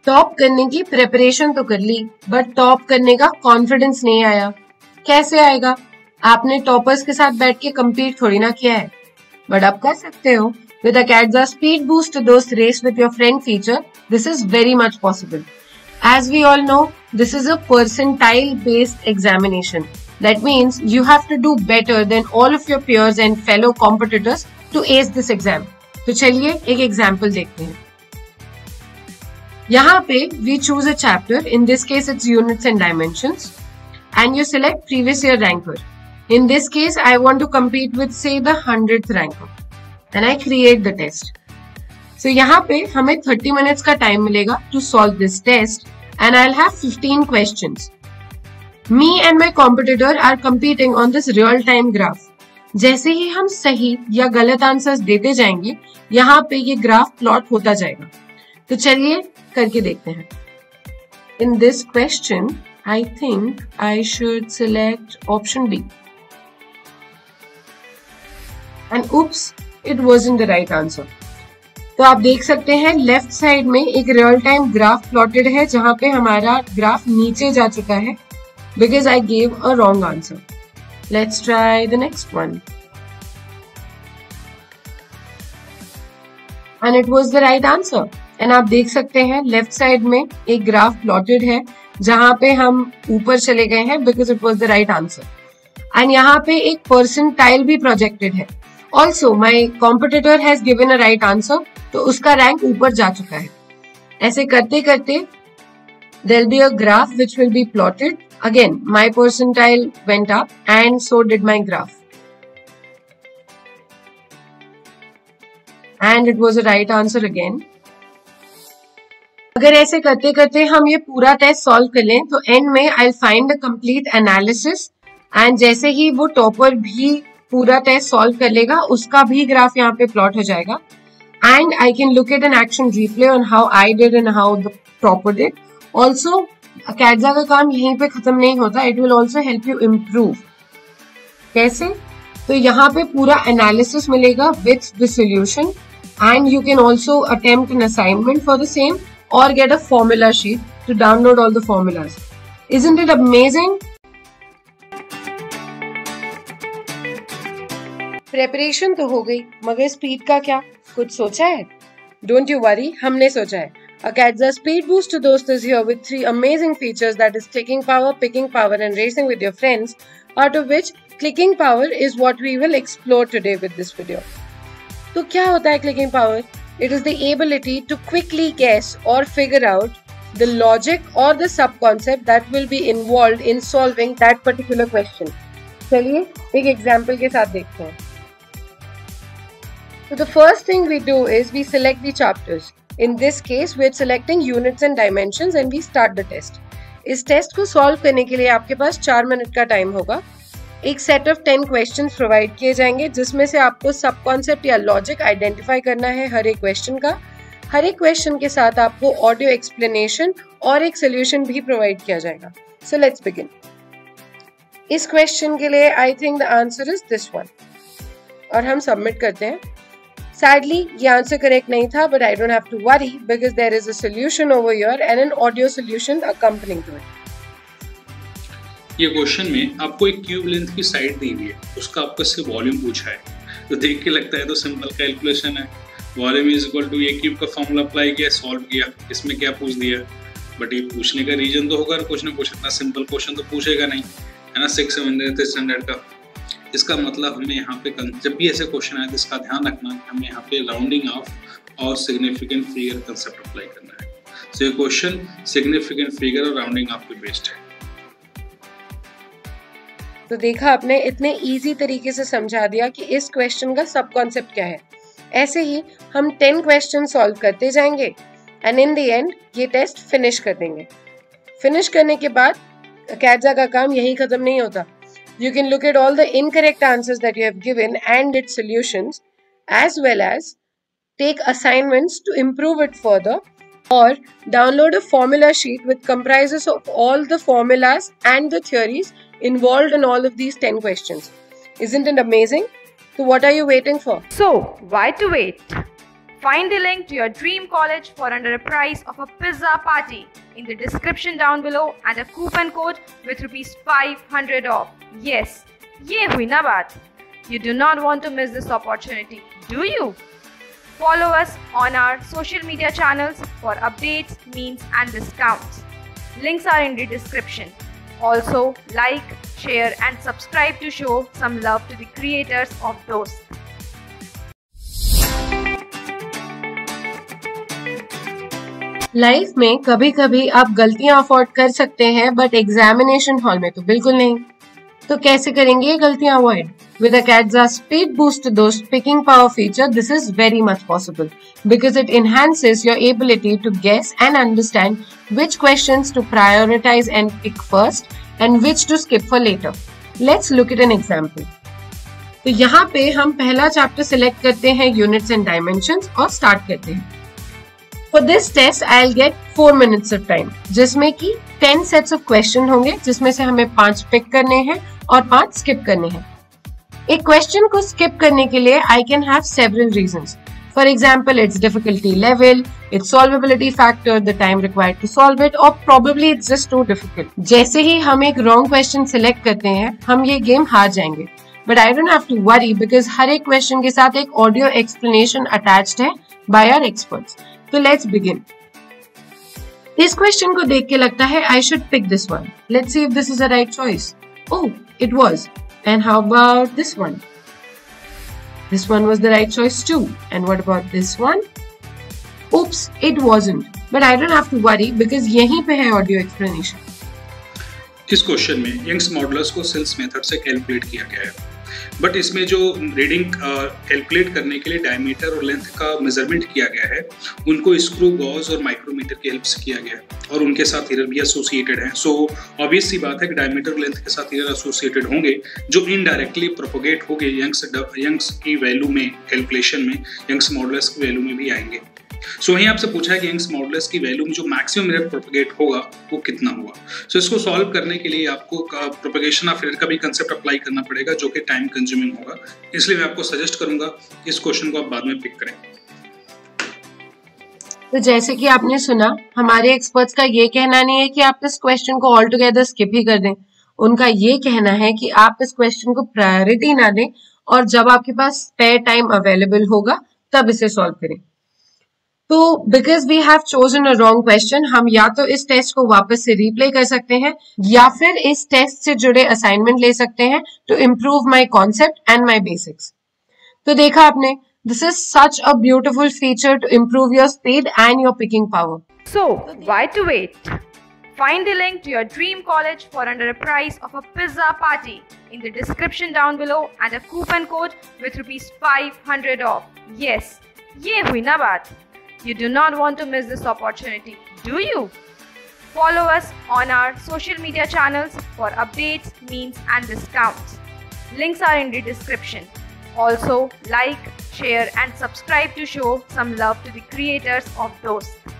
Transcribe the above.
Top करने की preparation तो कर ली, बट टॉप करने का कॉन्फिडेंस नहीं आया। कैसे आएगा? आपने टॉपर्स के साथ बैठ के compete थोड़ी ना किया है, बट आप कर सकते हो। With Acadza Speed Boost Dost Race with your friend feature, this is very much possible. As we all know, this is a percentile-based examination. That means you have to do better than all of your peers and fellow competitors to ace this exam. तो चलिए एक example देखते हैं। यहाँ पे we choose a chapter. In this case, it's units and dimensions, and you select previous year ranker. In this case, I want to compete with say the 100th ranker. And I create the test. So यहाँ पे हमें 30 minutes का time मिलेगा to solve this test, and I'll have 15 questions. Me and my competitor are competing on this real-time graph. जैसे ही हम सही या गलत आंसर्स देते जाएंगे, यहाँ पे ये ग्राफ प्लॉट होता जाएगा। तो चलिए करके देखते हैं। In this question, I think I should select option B. And oops, it wasn't the right answer. तो आप देख सकते हैं लेफ्ट साइड में एक रियल टाइम ग्राफ प्लॉटेड है जहां पे हमारा ग्राफ नीचे जा चुका है because I gave a wrong answer. Let's try the next one. And it was the right answer. And आप देख सकते हैं लेफ्ट साइड में एक ग्राफ प्लॉटेड है जहां पे हम ऊपर चले गए हैं because it was the right answer. And यहाँ पे एक परसेंटाइल भी प्रोजेक्टेड है. Also, my competitor has given a right answer, तो उसका रैंक ऊपर जा चुका है। ऐसे करते करते there'll be a graph which will be plotted. Again, my percentile went up and so did my graph. And it was a right answer again. अगर ऐसे करते करते हम ये पूरा टेस्ट सॉल्व कर लें तो एंड में I'll find a complete analysis, and जैसे ही वो टॉपर भी पूरा टेस्ट सॉल्व कर लेगा उसका भी ग्राफ यहाँ पे प्लॉट हो जाएगा, and I can look at an action replay on how I did and how the topper did. Also Acadza का काम यहीं पे खत्म नहीं होता, it will also help you improve. कैसे? तो यहाँ पे पूरा एनालिसिस मिलेगा with the solution, and you can also attempt an assignment for the same और get a formula sheet to download all the formulas. Isn't it amazing? Preparation तो हो गई, मगर स्पीड का क्या? कुछ सोचा है? डोंट यू वरी, हमने सोचा है। Acadza Speed Boost Dost is here with 3 amazing features, that is clicking power, picking power and racing with your friends, out of which clicking power is what we will explore today with this video. तो क्या होता है clicking power? It is the ability to quickly guess or figure out the logic or the sub-concept that will be involved in solving that particular question. चलिए एक example के साथ देखते हैं। So the first thing we do is we select the chapters. In this case, we're selecting units and dimensions and we start the test. इस test को solve करने के लिए आपके पास 4 मिनट का टाइम होगा। एक सेट ऑफ 10 क्वेश्चंस प्रोवाइड किए जाएंगे जिसमें से आपको सब कॉन्सेप्ट या लॉजिक आइडेंटिफाई करना है हर एक क्वेश्चन का। हर एक क्वेश्चन के साथ आपको ऑडियो एक्सप्लेनेशन और एक सोल्यूशन भी प्रोवाइड किया जाएगा। So let's begin. इस क्वेश्चन के लिए I think the answer is this one, और हम सबमिट करते हैं। Sadly, ये आंसर करेक्ट नहीं था, but I don't have to worry because there is a solution over here and an audio solution accompanying to it. ये question में आपको एक क्यूब लेंथ की साइड दी हुई है, उसका आपको इससे वॉल्यूम पूछा है, तो देख के लगता है तो सिंपल कैलकुलेशन है। वॉल्यूम इज इक्वल टू ये क्यूब का फॉर्मूला अप्लाई किया, सॉल्व किया, इसमें क्या पूछ दिया, बट ये पूछने का रीजन तो होगा, कुछ ना कुछ इतना सिंपल क्वेश्चन तो पूछेगा नहीं, है ना। 6 स्टैंडर्ड का इसका मतलब हमें यहाँ पे जब भी ऐसे क्वेश्चन आए तो इसका ध्यान रखना है, हमें यहाँ पे राउंडिंग ऑफ और सिग्निफिकेंट फिगर कंसेप्ट अप्लाई करना है। सो ये क्वेश्चन सिग्निफिकेंट फिगर और राउंडिंग ऑफ पे बेस्ड है। तो देखा आपने, इतने इजी तरीके से समझा दिया कि इस क्वेश्चन का सब कॉन्सेप्ट क्या है। ऐसे ही हम 10 क्वेश्चन सॉल्व करते जाएंगे एंड इन द एंड ये टेस्ट फिनिश कर देंगे। फिनिश करने के बाद Acadza का काम यही खत्म नहीं होता। You can look at all the incorrect answers that you have given and its solutions, as well as take assignments to improve it further, or download a formula sheet which comprises of all the formulas and the theories involved in all of these 10 questions. Isn't it amazing? So what are you waiting for? So, why to wait? Find the link to your dream college for under a price of a pizza party in the description down below and a coupon code with ₹500 off. Yes, ये हुई ना बात. You do not want to miss this opportunity, do you? Follow us on our social media channels for updates, memes and discounts. Links are in the description. Also, like, share and subscribe to show some love to the creators of Dost. Life में कभी कभी आप गलतियां afford कर सकते हैं, but examination hall में तो बिल्कुल नहीं. तो कैसे करेंगे ये गलतियां avoid? With a Cadza Speed Boost Dost picking power feature, this is very much possible because it enhances your ability to guess and understand which questions to prioritize and pick first and which to skip for later. Let's look at an example. तो यहाँ पे हम पहला chapter select करते हैं units and dimensions और start करते हैं. For this test, I'll get 4 minutes of time, जिसमें कि 10 sets of question होंगे, जिसमें से हमें 5 पिक करने हैं और 5 स्किप करने हैं. एक क्वेश्चन को स्किप करने के लिए I can have several reasons. For example, its difficulty level, its solvability factor, the time required to solve it, or probably it's just too difficult. जैसे ही हम एक wrong question select करते हैं, हम ये गेम हार जाएंगे. But I don't have to worry because हर एक क्वेश्चन के साथ एक ऑडियो एक्सप्लेनेशन अटैच्ड है by our experts. तो लेट्स बिगिन. इस क्वेश्चन को देख के लगता है I should pick this one. Let's see if this is a right choice. Oh, it was. And how about this one? This one was the right choice too. And what about this one? Oops, it wasn't. But I don't have to worry because यहीं पे है audio explanation. इस question में Young's modulus को sales method से calculate किया गया है, बट इसमें जो रीडिंग कैलकुलेट करने के लिए डायमीटर और लेंथ का मेजरमेंट किया गया है, उनको स्क्रू गॉज और माइक्रोमीटर की हेल्प से किया गया है और उनके साथ एरर भी एसोसिएटेड है. सो ऑब्वियस सी बात है कि डायमीटर लेंथ के साथ एरर एसोसिएटेड होंगे जो इनडायरेक्टली प्रोपोगेट होंगे यंग्स की वैल्यू में, कैलकुलेशन में यंग्स मॉडुलस की वैल्यू में भी आएंगे. सो वहीं आपसे पूछा है कि यंग्स मॉडुलस की वैल्यू में जो मैक्सिमम एरर प्रोपोगेट होगा वो कितना होगा. सो इसको सॉल्व करने के लिए आपको प्रोपोगेशन ऑफ एरर का भी कंसेप्ट अप्लाई करना पड़ेगा जो कि टाइम कंज्यूमिंग होगा. इसलिए मैं आपको सजेस्ट करूंगा इस क्वेश्चन को आप बाद में पिक करें. तो जैसे कि आपने सुना, हमारे एक्सपर्ट्स का ये कहना नहीं है कि आप इस क्वेश्चन को ऑल टुगेदर स्किप ही कर दें. उनका ये कहना है कि आप इस क्वेश्चन को प्रायोरिटी ना दें और जब आपके पास स्पेयर टाइम अवेलेबल होगा तब इसे सॉल्व करें. तो because we have chosen a wrong question, हम या तो इस टेस्ट को वापस से रिप्ले कर सकते हैं या फिर इस टेस्ट से जुड़े असाइनमेंट ले सकते हैं to improve my concept and my basics. तो देखा आपने, this is such a beautiful feature to improve your speed and your picking power. So, why to wait? Find the link to your dream college for under a price of a pizza party in the description down below and a coupon code with ₹500 off. Yes, ये हुई ना बात. You do not want to miss this opportunity, do you? Follow us on our social media channels for updates, memes and discounts. Links are in the description. Also, like, share and subscribe to show some love to the creators of Dost.